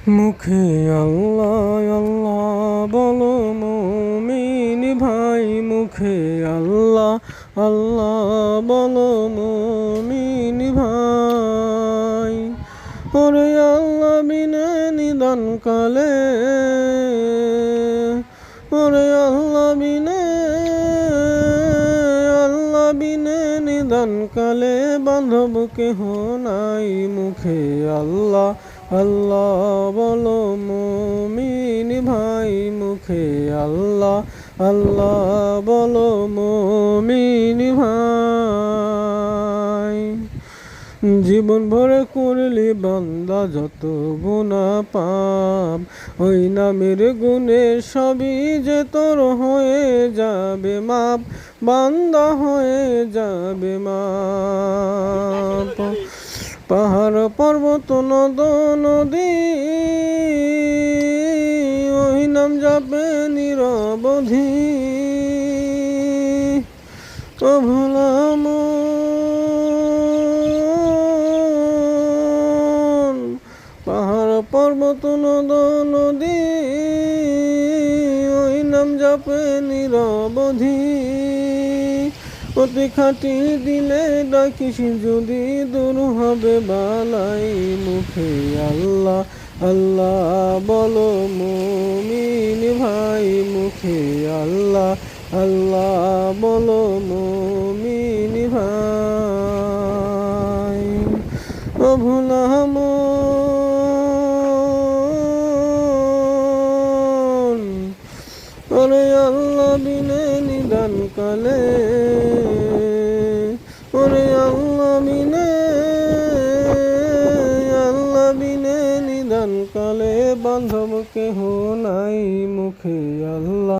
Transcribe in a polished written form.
মুখে আল্লাহ আল্লাহ বলো মুমিন ভাই, মুখে আল্লাহ আল্লাহ বলো মুমিন ভাই। ওরে আল্লাহ বিনে নিদান কালে, ওরে আল্লাহ বিনে নিদান কালে বান্ধব কেহ নাই। মুখে আল্লাহ আল্লাহ বলো মুমিন ভাই, মুখে আল্লাহ আল্লাহ বলো মুমিন ভাই। জীবন ভরে করলি বান্দা যত গুনাহ পাপ, ওই নামের গুণে সবই যে তোর হয়ে যাবে মাপ, বান্দা হয়ে যাবে মাপ। পাহাড় পর্বত নদ নদী, ওই নাম যাবে নিরবধি। ও ভোলাম পাহাড় পর্বত নদ নদী, ওই নাম যাবে নিরবধি। অতি খাটি দিলে ডাকিস যদি দূর হবে বালাই। মুখে আল্লাহ আল্লাহ বলো মুমিন ভাই, মুখে আল্লাহ আল্লাহ বলো মুমিন ভাই। ও ভোলাম ওরে আল্লাহ বিনে নিদান কালে, ওরে আল্লাহ বিনে নিদান কালে বান্ধব কেহ নাই। মুখে আল্লাহ।